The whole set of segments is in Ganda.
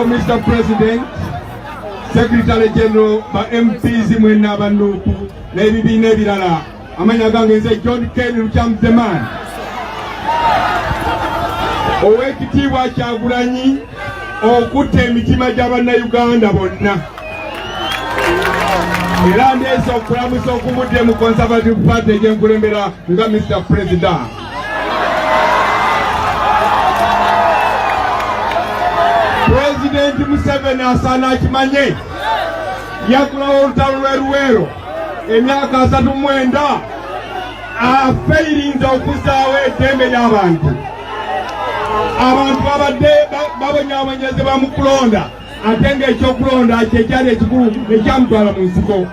Mr. President, Secretary General, ba MPs mwena abanuku, na ebibiina ebirala. Amanya gange nze John Ken Lukyamuzemani. Owekitiibwa Kyagulanyi okutta emitima gy'Abannayuganda bonna. Era ndeese okulamusa okuvudde mu Conservative Party gye nkulembera nga Mr. President. President Museveni asaana akimanye yakulawo olutalo lw'e Luweero emyaka 39 afeirinze okuzaawo eddembe ly'abantu. Abantu babadde babonyaabonyezebwa mu kulonda ate ng'ekyokulonda kyekyali ekikulu ekyamutwala mu nsiko.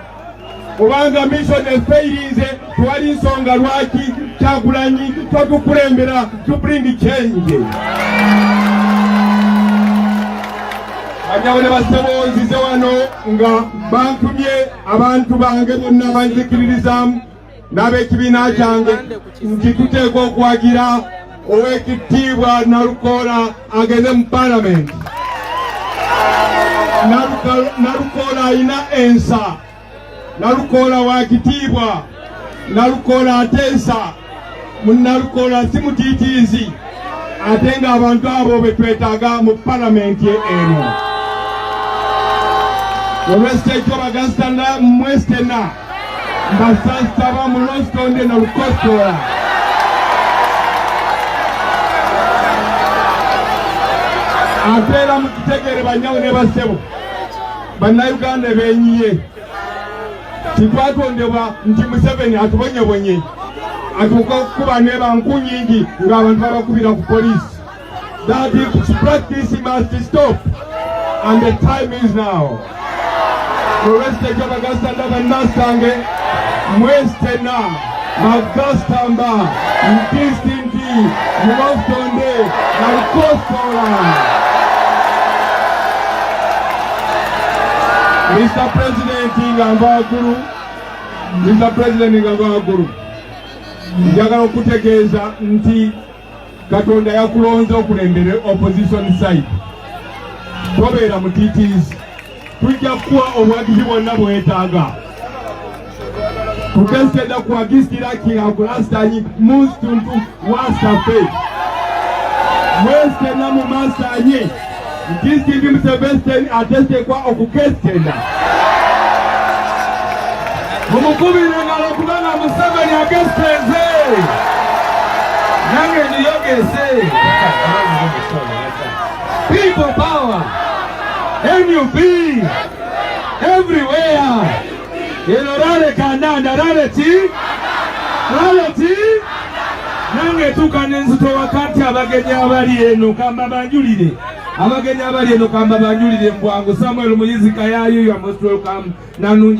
Kubanga mission efeirinze tewali nsonga lwaki Kyagulanyi totukulembera to bring change. Banyabone basebo nzize wano nga bantumye abantu bange bonna banzikiririzamu n'ab'ekibiina kyange nti tuteekwa okwagira Owekitiibwa Nalukola agende mu Parliament. Nalukola alina ensa. Nalukola wa kitiibwa. Nalukola ateesa. Nalukola si mutiitiizi. Ate nga abantu abo be twetaaga mu Parliament eno. Olw'ekyo bagasitana mwestena mbasasaba mu Lostonde na Lukostola. Atera mukitegere banyawo ne basebo. Bannayuganda benyiye. Titwatondebwa nti Museveni atubonyebonye. Atukuba ne banku nyingi ng'abantu babakubira ku poliisi. That practice must stop. And the time is now. Olw'ekyo bagasitana bannasange mwestena Magastamba Nkistinti Mulostonde na Lukostola. Mr. President ngambaguru. Mr. President ngambaguru. Njagala okutegeeza nti Katonda yakulonze okulembera opposition side. Tobeera mutiitiizi. Tujja kuwa obuwagizi bwonna bwetaaga. Tukeseda kuwagisira Kyagulanyi mustuntu wasafe. Mwestena mu masanye. Nkistinti Museveni ateekwa okukeseda. Mumukubire ngalo kubanga Museveni ageseze. Nange niyogese. People power. NUP. Everywhere. Rale kandanda, rale ti? Nange tukane nzito wakati abagenyi abali eno kamba banjulire. Abagenyi abali eno kamba banjulire mbwangu. Samuel Muyizi Kayayo, you are most welcome. Nanungi